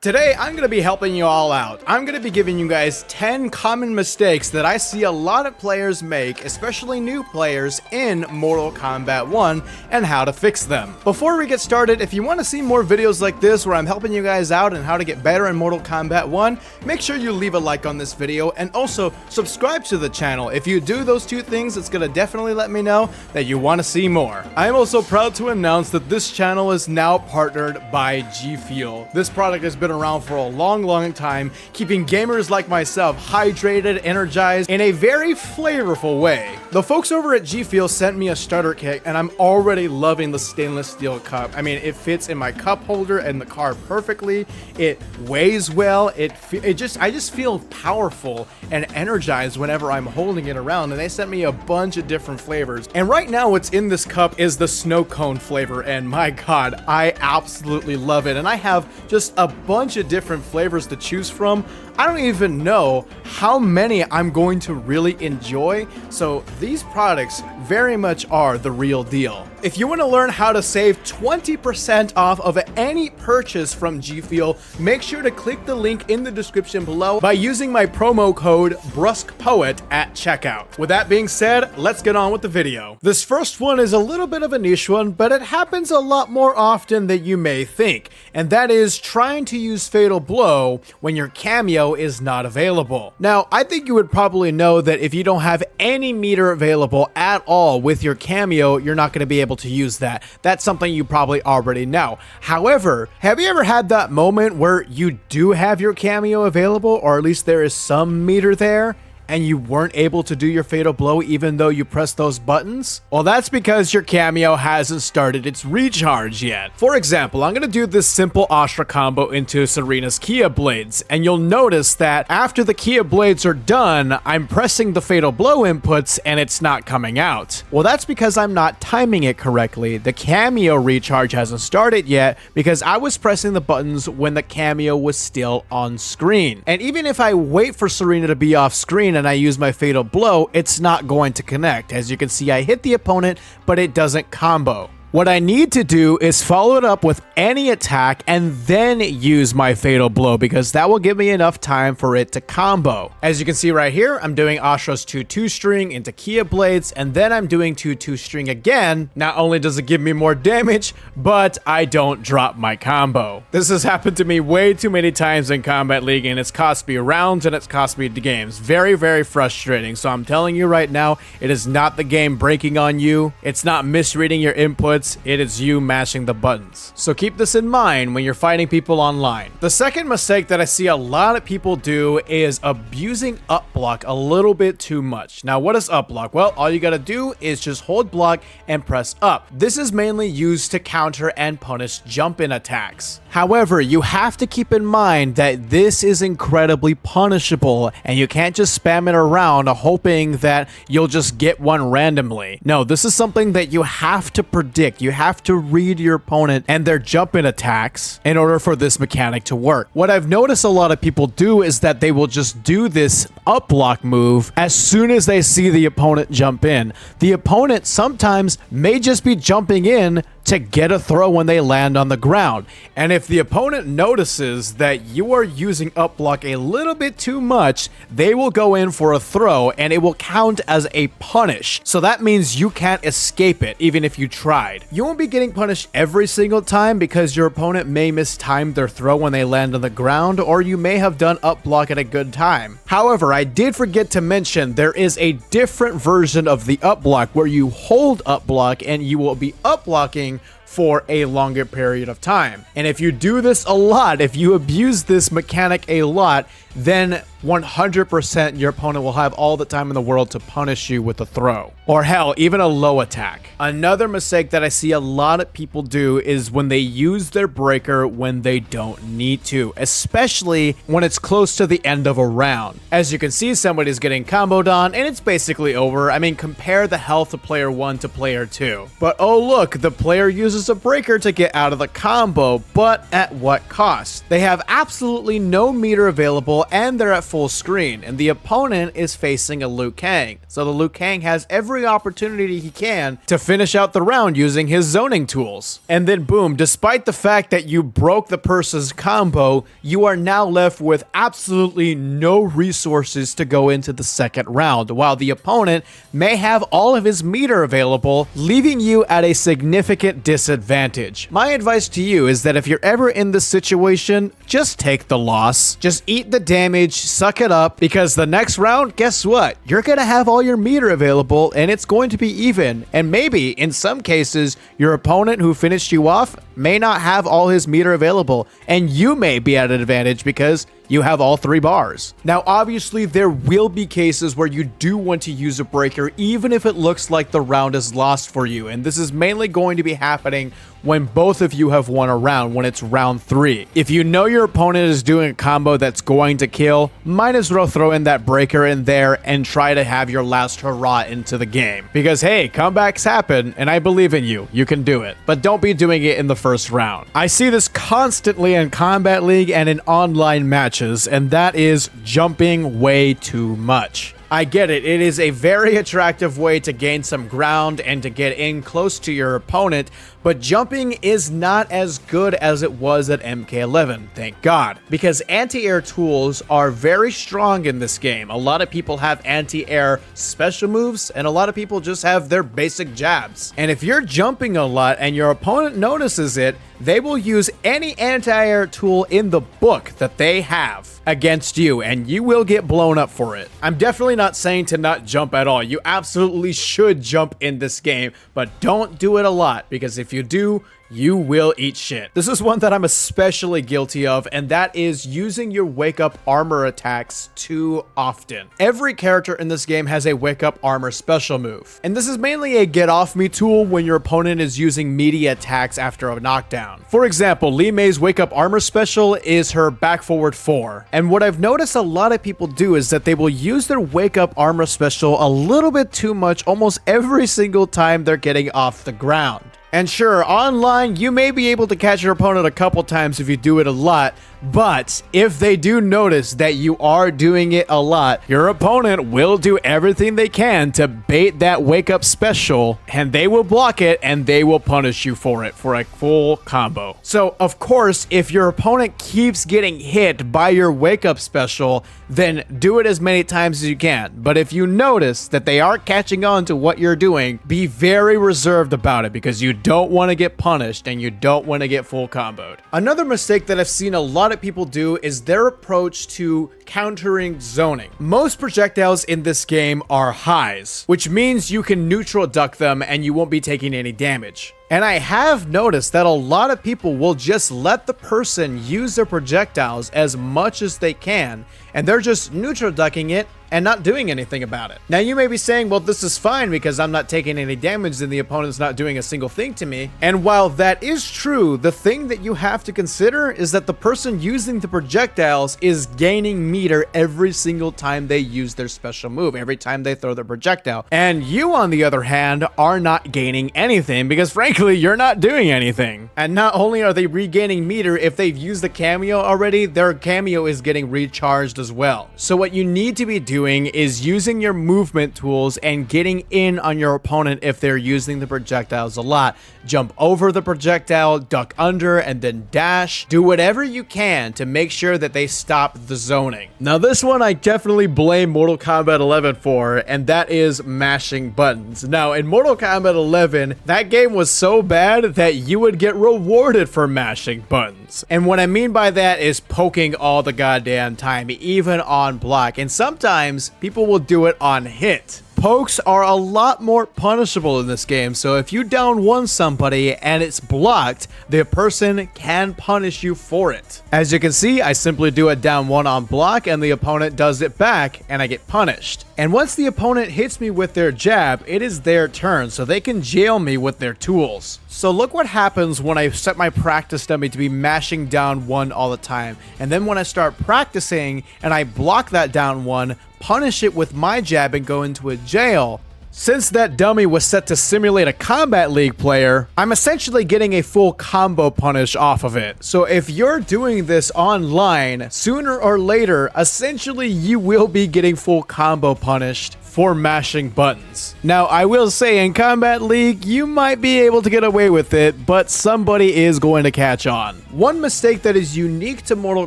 Today, I'm going to be helping you all out. I'm going to be giving you guys 10 common mistakes that I see a lot of players make, especially new players, in Mortal Kombat 1 and how to fix them. Before we get started, if you want to see more videos like this where I'm helping you guys out and how to get better in Mortal Kombat 1, make sure you leave a like on this video and also subscribe to the channel. If you do those two things, it's going to definitely let me know that you want to see more. I am also proud to announce that this channel is now partnered by G Fuel. This product has been around for a long time, keeping gamers like myself hydrated, energized, in a very flavorful way. The folks over at G Fuel sent me a starter kit, and I'm already loving the stainless steel cup. I mean, it fits in my cup holder and the car perfectly. It weighs well. I just feel powerful and energized whenever I'm holding it around, and they sent me a bunch of different flavors. And right now what's in this cup is the snow cone flavor, and my god, I absolutely love it. And I have just a bunch of different flavors to choose from. I don't even know how many I'm going to really enjoy, so these products very much are the real deal. If you want to learn how to save 20% off of any purchase from G Fuel, make sure to click the link in the description below by using my promo code BrusquePoet at checkout. With that being said, let's get on with the video. This first one is a little bit of a niche one, but it happens a lot more often than you may think, and that is trying to use Fatal Blow when your Cameo is not available. Now, I think you would probably know that if you don't have any meter available at all with your Cameo, you're not going to be able to use that. That's something you probably already know. However, have you ever had that moment where you do have your Cameo available, or at least there is some meter there, and you weren't able to do your Fatal Blow even though you pressed those buttons? Well, that's because your Cameo hasn't started its recharge yet. For example, I'm gonna do this simple Astra combo into Serena's Kia Blades, and you'll notice that after the Kia Blades are done, I'm pressing the Fatal Blow inputs and it's not coming out. Well, that's because I'm not timing it correctly. The Cameo recharge hasn't started yet because I was pressing the buttons when the Cameo was still on screen. And even if I wait for Serena to be off screen and I use my Fatal Blow, it's not going to connect. As you can see, I hit the opponent, but it doesn't combo. What I need to do is follow it up with any attack and then use my Fatal Blow, because that will give me enough time for it to combo. As you can see right here, I'm doing Astra's 2-2 string into Kia Blades, and then I'm doing 2-2 string again. Not only does it give me more damage, but I don't drop my combo. This has happened to me way too many times in Kombat League, and it's cost me rounds and it's cost me the games. Very frustrating. So I'm telling you right now, it is not the game breaking on you. It's not misreading your inputs. It is you mashing the buttons. So keep this in mind when you're fighting people online. The second mistake that I see a lot of people do is abusing up block a little bit too much. Now, what is up block? Well, all you gotta do is just hold block and press up. This is mainly used to counter and punish jump-in attacks. However, you have to keep in mind that this is incredibly punishable, and you can't just spam it around hoping that you'll just get one randomly. No, this is something that you have to predict. You have to read your opponent and their jump-in attacks in order for this mechanic to work. What I've noticed a lot of people do is that they will just do this up block move as soon as they see the opponent jump in. The opponent sometimes may just be jumping in to get a throw when they land on the ground. And if the opponent notices that you are using up block a little bit too much, they will go in for a throw and it will count as a punish. So that means you can't escape it even if you tried. You won't be getting punished every single time because your opponent may mistime their throw when they land on the ground, or you may have done up block at a good time. However, I did forget to mention there is a different version of the up block where you hold up block and you will be up blocking for a longer period of time. And if you do this a lot, if you abuse this mechanic a lot, then 100% your opponent will have all the time in the world to punish you with a throw. Or hell, even a low attack. Another mistake that I see a lot of people do is when they use their breaker when they don't need to, especially when it's close to the end of a round. As you can see, somebody's getting comboed on and it's basically over. I mean, compare the health of player 1 to player 2. But oh look, the player uses a breaker to get out of the combo, but at what cost? They have absolutely no meter available and they're at full screen, and the opponent is facing a Liu Kang. So the Liu Kang has every opportunity he can to finish out the round using his zoning tools. And then boom, despite the fact that you broke the person's combo, you are now left with absolutely no resources to go into the second round, while the opponent may have all of his meter available, leaving you at a significant disadvantage. My advice to you is that if you're ever in this situation, just take the loss. Just eat the damage, suck it up, because the next round, guess what? You're gonna have all your meter available and it's going to be even. And maybe in some cases, your opponent who finished you off may not have all his meter available, and you may be at an advantage because you have all 3 bars. Now, obviously, there will be cases where you do want to use a breaker, even if it looks like the round is lost for you. And this is mainly going to be happening when both of you have won a round, when it's round 3. If you know your opponent is doing a combo that's going to kill, might as well throw in that breaker in there and try to have your last hurrah into the game. Because hey, comebacks happen, and I believe in you. You can do it. But don't be doing it in the first round. I see this constantly in Combat League and in online matches, and that is jumping way too much. I get it. It is a very attractive way to gain some ground and to get in close to your opponent, but jumping is not as good as it was at MK11, thank God, because anti-air tools are very strong in this game. A lot of people have anti-air special moves, and a lot of people just have their basic jabs. And if you're jumping a lot and your opponent notices it, they will use any anti-air tool in the book that they have against you, and you will get blown up for it. I'm definitely not saying to not jump at all. You absolutely should jump in this game, but don't do it a lot, because if you do, you will eat shit. This is one that I'm especially guilty of, and that is using your Wake Up armor attacks too often. Every character in this game has a Wake Up armor special move, and this is mainly a get off me tool when your opponent is using meaty attacks after a knockdown. For example, Li Mei's Wake Up armor special is her back forward 4, and what I've noticed a lot of people do is that they will use their Wake Up armor special a little bit too much almost every single time they're getting off the ground. And sure, online, you may be able to catch your opponent a couple times if you do it a lot, but if they do notice that you are doing it a lot, your opponent will do everything they can to bait that Wake Up special, and they will block it, and they will punish you for it for a full combo. So, of course, if your opponent keeps getting hit by your Wake Up special, then do it as many times as you can. But if you notice that they aren't catching on to what you're doing, be very reserved about it, because you don't want to get punished and you don't want to get full comboed. Another mistake that I've seen a lot of people do is their approach to countering zoning. Most projectiles in this game are highs, which means you can neutral duck them and you won't be taking any damage. And I have noticed that a lot of people will just let the person use their projectiles as much as they can, and they're just neutral ducking it and not doing anything about it. Now you may be saying, well, this is fine because I'm not taking any damage and the opponent's not doing a single thing to me. And while that is true, the thing that you have to consider is that the person using the projectiles is gaining meter every single time they use their special move, every time they throw their projectile. And you, on the other hand, are not gaining anything because frankly, you're not doing anything. And not only are they regaining meter, if they've used the cameo already, their cameo is getting recharged as well. So what you need to be doing is using your movement tools and getting in on your opponent if they're using the projectiles a lot. Jump over the projectile, duck under, and then dash. Do whatever you can to make sure that they stop the zoning. Now this one I definitely blame Mortal Kombat 11 for, and that is mashing buttons. Now in Mortal Kombat 11, that game was so bad that you would get rewarded for mashing buttons. And what I mean by that is poking all the goddamn time, even on block. And sometimes people will do it on hit. Pokes are a lot more punishable in this game, so if you down one somebody and it's blocked, the person can punish you for it. As you can see, I simply do a down one on block and the opponent does it back and I get punished. And once the opponent hits me with their jab, it is their turn, so they can jail me with their tools. So look what happens when I set my practice dummy to be mashing down one all the time. And then when I start practicing and I block that down one, punish it with my jab and go into a jail, Since that dummy was set to simulate a Kombat League player, I'm essentially getting a full combo punish off of it. So if you're doing this online, sooner or later, essentially you will be getting full combo punished for mashing buttons. Now, I will say in Kombat League, you might be able to get away with it, but somebody is going to catch on. One mistake that is unique to Mortal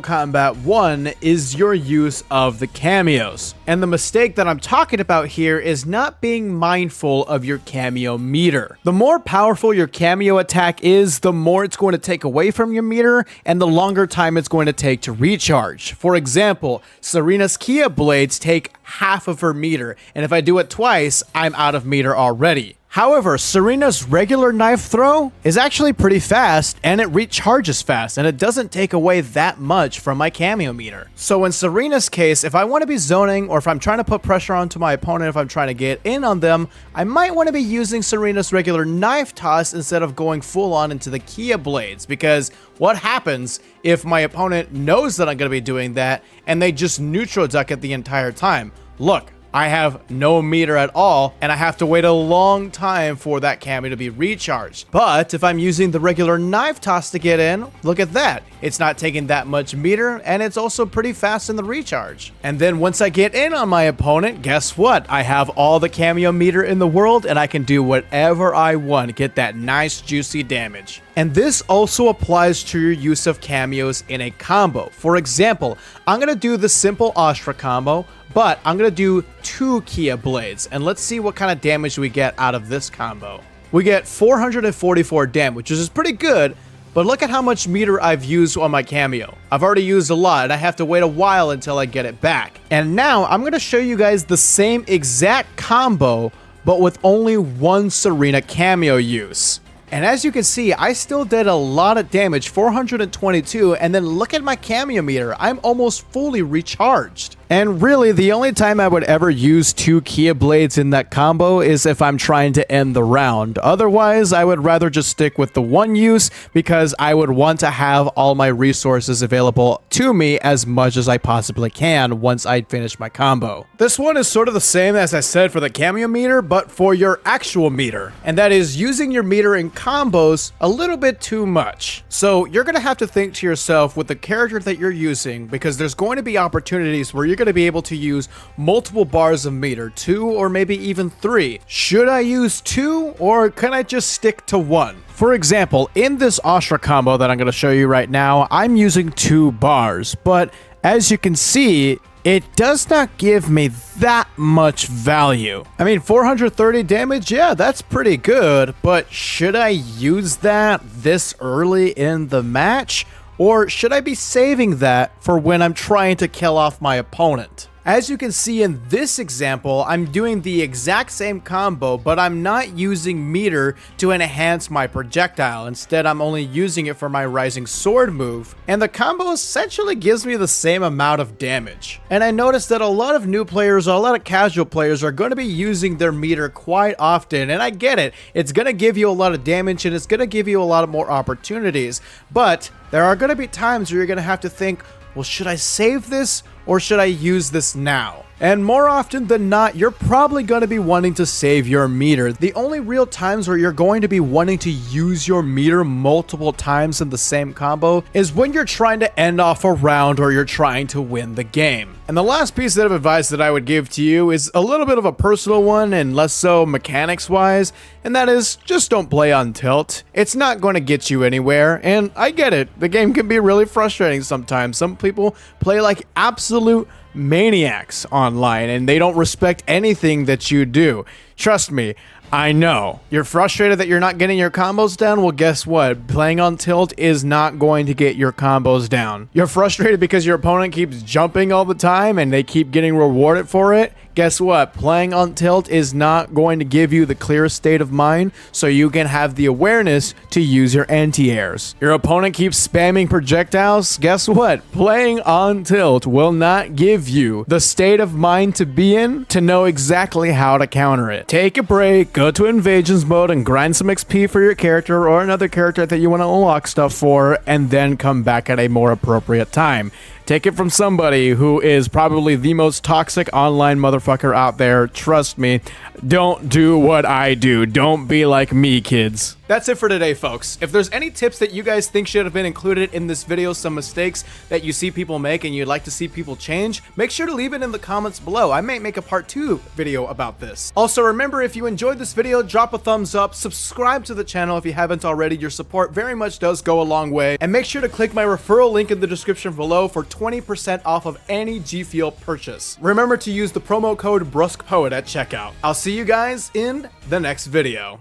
Kombat 1 is your use of the cameos. And the mistake that I'm talking about here is not being mindful of your cameo meter. The more powerful your cameo attack is, the more it's going to take away from your meter and the longer time it's going to take to recharge. For example, Serena's Kia blades take half of her meter, and if I do it twice, I'm out of meter already. However, Serena's regular knife throw is actually pretty fast, and it recharges fast, and it doesn't take away that much from my cameo meter. So in Serena's case, if I want to be zoning, or if I'm trying to put pressure onto my opponent, if I'm trying to get in on them, I might want to be using Serena's regular knife toss instead of going full on into the Kia blades, because what happens if my opponent knows that I'm going to be doing that, and they just neutral duck it the entire time? Look, I have no meter at all, and I have to wait a long time for that cameo to be recharged. But if I'm using the regular knife toss to get in, look at that. It's not taking that much meter, and it's also pretty fast in the recharge. And then once I get in on my opponent, guess what? I have all the cameo meter in the world, and I can do whatever I want, get that nice juicy damage. And this also applies to your use of cameos in a combo. For example, I'm going to do the simple Astra combo, but I'm going to do 2 Kia blades, and let's see what kind of damage we get out of this combo. We get 444 damage, which is pretty good, but look at how much meter I've used on my cameo. I've already used a lot, and I have to wait a while until I get it back. And now I'm going to show you guys the same exact combo, but with only 1 Serena cameo use. And as you can see, I still did a lot of damage, 422, and then look at my cameo meter. I'm almost fully recharged. And really, the only time I would ever use 2 Kia blades in that combo is if I'm trying to end the round. Otherwise, I would rather just stick with the 1 use because I would want to have all my resources available to me as much as I possibly can once I finish my combo. This one is sort of the same as I said for the cameo meter, but for your actual meter. And that is using your meter in combos a little bit too much. So you're going to have to think to yourself with the character that you're using, because there's going to be opportunities where you're going to be able to use multiple bars of meter, 2 or maybe even 3. Should I use 2 or can I just stick to 1? For example, in this Astra combo that I'm going to show you right now, I'm using 2 bars, but as you can see, it does not give me that much value. I mean, 430 damage, yeah, that's pretty good, but should I use that this early in the match? Or should I be saving that for when I'm trying to kill off my opponent? As you can see in this example, I'm doing the exact same combo, but I'm not using meter to enhance my projectile. Instead, I'm only using it for my Rising Sword move, and the combo essentially gives me the same amount of damage. And I noticed that a lot of new players, a lot of casual players are going to be using their meter quite often, and I get it. It's going to give you a lot of damage, and it's going to give you a lot of more opportunities, but there are going to be times where you're going to have to think, well, should I save this or should I use this now? And more often than not, you're probably going to be wanting to save your meter. The only real times where you're going to be wanting to use your meter multiple times in the same combo is when you're trying to end off a round or you're trying to win the game. And the last piece of advice that I would give to you is a little bit of a personal one and less so mechanics wise, and that is just don't play on tilt. It's not going to get you anywhere, and I get it. The game can be really frustrating sometimes. Some people play like absolute maniacs online and they don't respect anything that you do. Trust me, I know. You're frustrated that you're not getting your combos down? Well, guess what? Playing on tilt is not going to get your combos down. You're frustrated because your opponent keeps jumping all the time and they keep getting rewarded for it? Guess what? Playing on tilt is not going to give you the clearest state of mind so you can have the awareness to use your anti-airs. Your opponent keeps spamming projectiles? Guess what? Playing on tilt will not give you the state of mind to be in to know exactly how to counter it. Take a break, go to invasions mode and grind some XP for your character or another character that you want to unlock stuff for, and then come back at a more appropriate time. Take it from somebody who is probably the most toxic online motherfucker motherfucker out there, trust me, don't do what I do. Don't be like me, kids. That's it for today, folks. If there's any tips that you guys think should have been included in this video, some mistakes that you see people make and you'd like to see people change, make sure to leave it in the comments below. I may make a part 2 video about this. Also, remember, if you enjoyed this video, drop a thumbs up, subscribe to the channel if you haven't already. Your support very much does go a long way. And make sure to click my referral link in the description below for 20% off of any G Fuel purchase. Remember to use the promo code BrusquePoet at checkout. I'll see you guys in the next video.